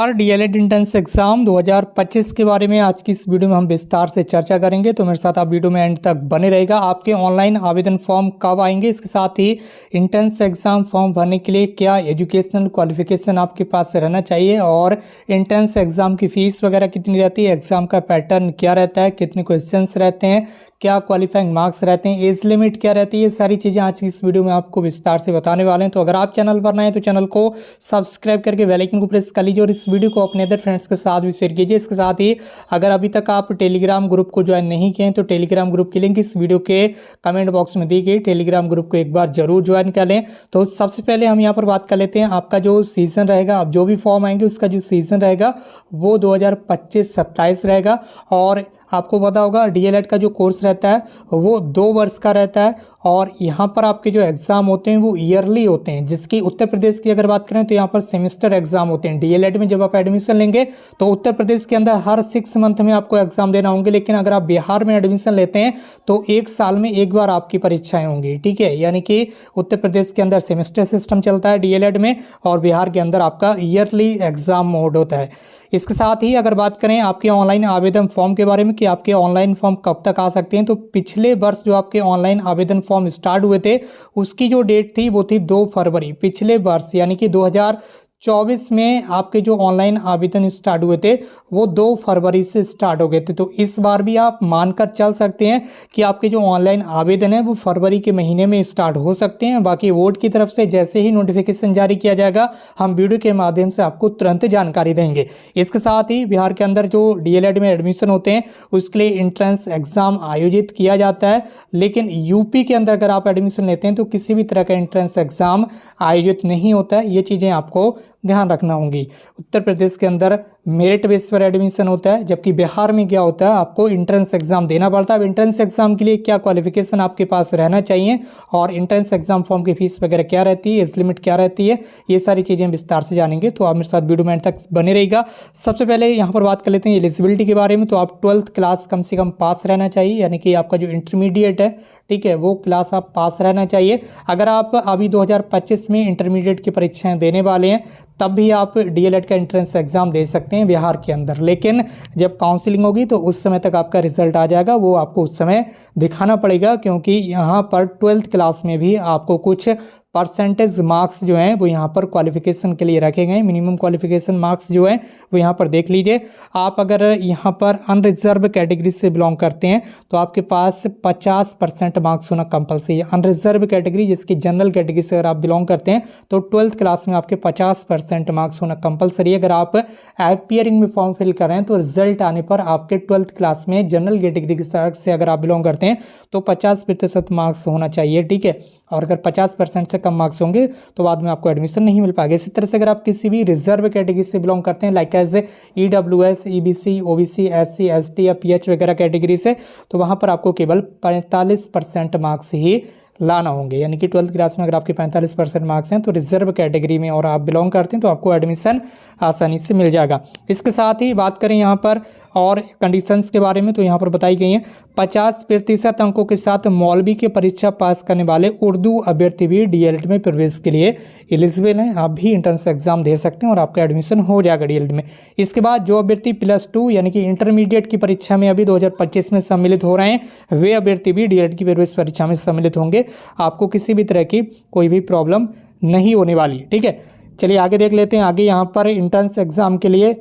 और DElEd entrance exam 2025 के बारे में आज की इस वीडियो में हम विस्तार से चर्चा करेंगे। तो मेरे साथ आप वीडियो में एंड तक बने रहेगा। आपके ऑनलाइन आवेदन फॉर्म कब आएंगे, इसके साथ ही एंट्रेंस एग्जाम फॉर्म भरने के लिए क्या एजुकेशनल क्वालिफिकेशन आपके पास रहना चाहिए, और एंट्रेंस एग्जाम की फीस वगैरह कितनी रहती है, एग्जाम का पैटर्न क्या रहता है, कितने क्वेश्चंस रहते हैं, क्या क्वालिफाइंग मार्क्स रहते हैं, एज लिमिट क्या रहती है, ये सारी चीज़ें आज की इस वीडियो में आपको विस्तार से बताने वाले हैं। तो अगर आप चैनल पर नए हैं तो चैनल को सब्सक्राइब करके बेल आइकन को प्रेस कर लीजिए और इस वीडियो को अपने अदर फ्रेंड्स के साथ भी शेयर कीजिए। इसके साथ ही अगर अभी तक आप टेलीग्राम ग्रुप को ज्वाइन नहीं किए हैं तो टेलीग्राम ग्रुप की लिंक इस वीडियो के कमेंट बॉक्स में दी गई, टेलीग्राम ग्रुप को एक बार जरूर ज्वाइन कर लें। तो सबसे पहले हम यहाँ पर बात कर लेते हैं, आपका जो सीजन रहेगा, अब जो भी फॉर्म आएंगे उसका जो सीजन रहेगा वो 2025-27 रहेगा। और आपको पता होगा डीएलएड का जो कोर्स रहता है वो 2 वर्ष का रहता है, और यहाँ पर आपके जो एग्ज़ाम होते हैं वो ईयरली होते हैं। जिसकी उत्तर प्रदेश की अगर बात करें तो यहाँ पर सेमेस्टर एग्जाम होते हैं। डीएलएड में जब आप एडमिशन लेंगे तो उत्तर प्रदेश के अंदर हर 6 मंथ में आपको एग्जाम देना होंगे, लेकिन अगर आप बिहार में एडमिशन लेते हैं तो 1 साल में एक बार आपकी परीक्षाएं होंगी। ठीक है, यानी कि उत्तर प्रदेश के अंदर सेमेस्टर सिस्टम चलता है डीएलएड में, और बिहार के अंदर आपका ईयरली एग्जाम मोड होता है। इसके साथ ही अगर बात करें आपके ऑनलाइन आवेदन फॉर्म के बारे में कि आपके ऑनलाइन फॉर्म कब तक आ सकते हैं, तो पिछले वर्ष जो आपके ऑनलाइन आवेदन फॉर्म स्टार्ट हुए थे उसकी जो डेट थी वो थी 2 फरवरी पिछले वर्ष, यानी कि 2024 में आपके जो ऑनलाइन आवेदन स्टार्ट हुए थे वो 2 फरवरी से स्टार्ट हो गए थे। तो इस बार भी आप मानकर चल सकते हैं कि आपके जो ऑनलाइन आवेदन है वो फरवरी के महीने में स्टार्ट हो सकते हैं। बाकी बोर्ड की तरफ से जैसे ही नोटिफिकेशन जारी किया जाएगा हम वीडियो के माध्यम से आपको तुरंत जानकारी देंगे। इसके साथ ही बिहार के अंदर जो डीएलएड में एडमिशन होते हैं उसके लिए एंट्रेंस एग्जाम आयोजित किया जाता है, लेकिन यूपी के अंदर अगर आप एडमिशन लेते हैं तो किसी भी तरह का एंट्रेंस एग्जाम आयोजित नहीं होता है। ये चीज़ें आपको ध्यान रखना होंगी। उत्तर प्रदेश के अंदर मेरिट बेस पर एडमिशन होता है, जबकि बिहार में क्या होता है आपको एंट्रेंस एग्जाम देना पड़ता है। अब एंट्रेंस एग्जाम के लिए क्या क्वालिफिकेशन आपके पास रहना चाहिए, और एंट्रेंस एग्जाम फॉर्म की फीस वगैरह क्या रहती है, एज लिमिट क्या रहती है, ये सारी चीज़ें विस्तार से जानेंगे। तो आप मेरे साथ वीडियो में एंड तक बने रहेगा। सबसे पहले यहाँ पर बात कर लेते हैं एलिजिबिलिटी के बारे में। तो आप 12th क्लास कम से कम पास रहना चाहिए, यानी कि आपका जो इंटरमीडिएट है, ठीक है, वो क्लास आप पास रहना चाहिए। अगर आप अभी 2025 में इंटरमीडिएट की परीक्षाएं देने वाले हैं तब भी आप डीएलएड का एंट्रेंस एग्जाम दे सकते हैं बिहार के अंदर, लेकिन जब काउंसलिंग होगी तो उस समय तक आपका रिजल्ट आ जाएगा, वो आपको उस समय दिखाना पड़ेगा, क्योंकि यहाँ पर 12th क्लास में भी आपको कुछ परसेंटेज मार्क्स जो हैं वो यहाँ पर क्वालिफिकेशन के लिए रखे गए हैं। मिनिमम क्वालिफिकेशन मार्क्स जो हैं वो यहाँ पर देख लीजिए। आप अगर यहाँ पर अनरिजर्व कैटेगरी से बिलोंग करते हैं तो आपके पास 50% मार्क्स होना कंपलसरी है। अनरिजर्व कैटेगरी, जिसकी जनरल कैटेगरी से अगर आप बिलोंग करते हैं तो 12th क्लास में आपके 50% मार्क्स होना कंपलसरी है। अगर आप एपियरिंग में फॉर्म फिल कर रहे हैं तो रिजल्ट आने पर आपके 12th क्लास में जनरल कैटेगरी से अगर आप बिलोंग करते हैं तो 50% मार्क्स होना चाहिए। ठीक है, और अगर 50% से कम मार्क्स होंगे तो बाद में आपको एडमिशन नहीं मिल पाएगा। इसी तरह से अगर आप किसी भी रिजर्व कैटेगरी से बिलोंग करते हैं, like as EWS, EBC, OBC, SC, ST या PH वगैरह कैटेगरी से, तो वहाँ पर आपको केवल 45% मार्क्स ही लाना होंगे। यानी कि 12th क्लास में अगर आपके 45% मार्क्स हैं तो रिजर्व कैटेगरी में और आप बिलोंग करते हैं तो आपको एडमिशन आसानी से मिल जाएगा। इसके साथ ही बात करें यहाँ पर और कंडीशंस के बारे में, तो यहाँ पर बताई गई हैं 50% अंकों के साथ मौलवी की परीक्षा पास करने वाले उर्दू अभ्यर्थी भी डीएलएड में प्रवेश के लिए एलिजिबल हैं। आप भी एंट्रेंस एग्जाम दे सकते हैं और आपका एडमिशन हो जाएगा डीएलएड में। इसके बाद जो अभ्यर्थी +2 यानी कि इंटरमीडिएट की परीक्षा में अभी 2025 में सम्मिलित हो रहे हैं वे अभ्यर्थी भी डीएलएड की प्रवेश परीक्षा में सम्मिलित होंगे। आपको किसी भी तरह की कोई भी प्रॉब्लम नहीं होने वाली। ठीक है, चलिए आगे देख लेते हैं। आगे यहाँ पर एंट्रेंस एग्जाम के लिए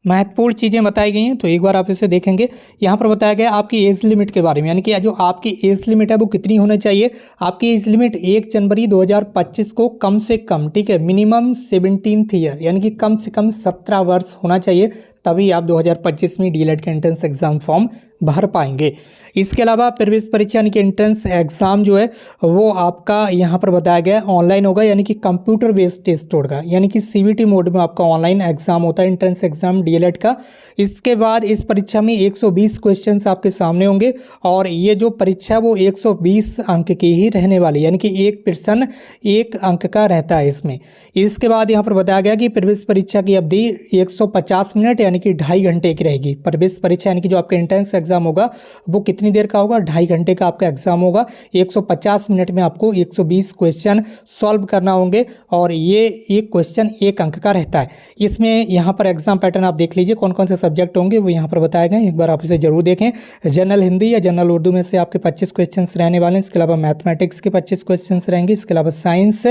महत्वपूर्ण चीज़ें बताई गई हैं, तो एक बार आप इसे देखेंगे। यहाँ पर बताया गया आपकी एज लिमिट के बारे में, यानी कि जो आपकी एज लिमिट है वो कितनी होना चाहिए। आपकी एज लिमिट 1 जनवरी 2025 को कम से कम, ठीक है, मिनिमम 17th ईयर यानी कि कम से कम 17 वर्ष होना चाहिए, तभी आप 2025 में डीएलएड का एंट्रेंस एग्जाम फॉर्म भर पाएंगे। इसके अलावा प्रवेश परीक्षा यानी कि एंट्रेंस एग्जाम जो है वो आपका यहाँ पर बताया गया ऑनलाइन होगा, यानी कि कंप्यूटर बेस्ड टेस्ट होगा, यानी कि CBT मोड में आपका ऑनलाइन एग्जाम होता है एंट्रेंस एग्जाम डीएलएड का। इसके बाद इस परीक्षा में 120 क्वेश्चंस आपके सामने होंगे, और ये जो परीक्षा वो 120 अंक की ही रहने वाली, यानी कि एक प्रश्न 1 अंक का रहता है इसमें। इसके बाद यहाँ पर बताया गया कि प्रवेश परीक्षा की अवधि 150 मिनट यानी कि 2.5 घंटे की रहेगी। प्रवेश परीक्षा यानी कि जो आपका एंट्रेंस एग्जाम होगा वो कितनी देर का होगा, 2.5 घंटे का आपका एग्जाम होगा। 150 मिनट में आपको 120 क्वेश्चन सॉल्व करना होंगे और ये एक क्वेश्चन 1 अंक का रहता है। इसमें यहाँ पर एग्जाम पैटर्न आप देख लीजिए, कौन कौन से सब्जेक्ट होंगे वो यहाँ पर बताए गए, एक बार आप इसे जरूर देखें। जनरल हिंदी या जनरल उर्दू में से आपके 25 क्वेश्चन रहने वाले हैं। इसके अलावा मैथमेटिक्स के 25 क्वेश्चन रहेंगे। इसके अलावा science,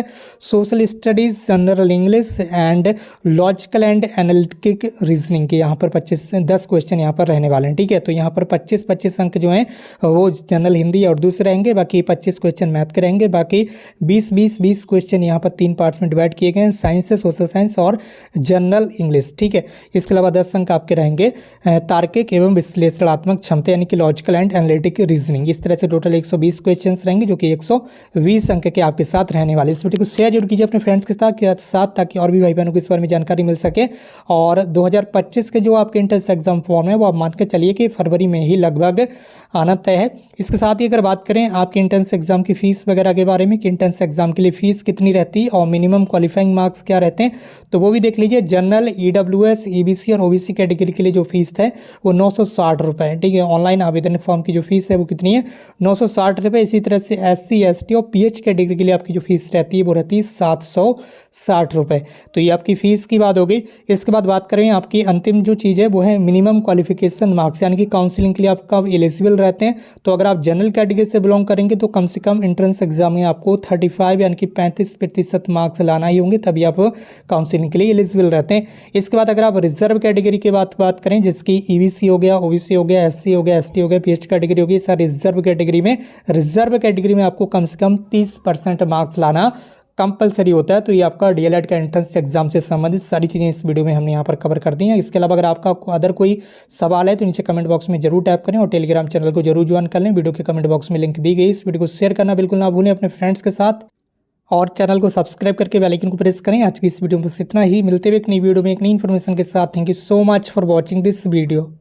social studies, general English and logical and analytic reasoning के यहाँ पर 10 क्वेश्चन यहाँ पर रहने वाले हैं। ठीक है, तो यहाँ पर 25 अंक जो हैं वो जनरल हिंदी या उर्दू से रहेंगे, बाकी 25 क्वेश्चन मैथ के रहेंगे, बाकी 20 क्वेश्चन यहाँ पर 3 पार्ट्स में डिवाइड किए गए हैं, साइंस से, सोशल साइंस और जनरल इंग्लिश। ठीक है, इसके अलावा 10 अंक आपके रहेंगे तार्किक एवं विश्लेषणात्मक क्षमता यानी कि लॉजिकल एंड एनालिटिक रीजनिंग। इस तरह से टोटल 120 क्वेश्चन रहेंगे जो कि 120 अंक के आपके साथ रहने वाले। इस वीडियो को शेयर जरूर कीजिए अपने फ्रेंड्स के साथ ताकि और भी भाई बहनों को इस बारे में जानकारी मिल सके। और 2025 के जो आपके एंट्रेंस एग्जाम फॉर्म है वो आप मान के चलिए कि फरवरी में ही लगभग आना तय है। इसके साथ ही अगर बात करें आपके एंट्रेंस एग्जाम की फीस वगैरह के बारे में कि एंट्रेंस एग्जाम के लिए फीस कितनी रहती है और मिनिमम क्वालिफाइंग मार्क्स क्या रहते हैं, तो वो भी देख लीजिए। जनरल, EWS, EBC और OBC कैटेगरी के लिए जो फीस है वो 960 रुपये है। ठीक है, ऑनलाइन आवेदन फॉर्म की जो फीस है वो कितनी है, 960 रुपये। इसी तरह से SC, ST और PH कैटेगरी के लिए आपकी जो फीस रहती है वो रहती है 760 रुपये। तो ये आपकी फ़ीस की बात हो गई। इसके बाद बात करें आपकी अंतिम जो चीज़ है वो है मिनिमम क्वालिफिकेशन मार्क्स, यानी कि काउंसलिंग के लिए आपका एलिजिबल रहते हैं। तो अगर आप जनरल कैटेगरी से बिलोंग करेंगे तो कम से कम एंट्रेंस एग्जाम में आपको 35 यानी कि 35% मार्क्स लाना ही होंगे, तभी आप काउंसलिंग के लिए एलिजिबल रहते हैं। इसके बाद अगर आप रिजर्व कैटेगरी की बात करें, जिसकी EBC हो गया, OBC हो गया, SC हो गया, ST हो गया, PH कैटेगरी होगी, सर रिजर्व कैटेगरी में आपको कम से कम 30% मार्क्स लाना कंपलसरी होता है। तो ये आपका DLED का एंट्रेंस एग्जाम से संबंधित सारी चीज़ें इस वीडियो में हमने यहाँ पर कवर कर दी हैं। इसके अलावा अगर आपका अदर कोई सवाल है तो नीचे कमेंट बॉक्स में जरूर टाइप करें और टेलीग्राम चैनल को जरूर ज्वाइन कर लें। वीडियो के कमेंट बॉक्स में लिंक दी गई, इस वीडियो को शेयर करना बिल्कुल ना भूलें अपने फ्रेंड्स के साथ और चैनल को सब्सक्राइब करके बेल आइकन को प्रेस करें। आज की इस वीडियो में बस इतना ही, मिलते हुए एक नई वीडियो में एक नई इन्फॉर्मेशन के साथ। Thank you so much for watching this video.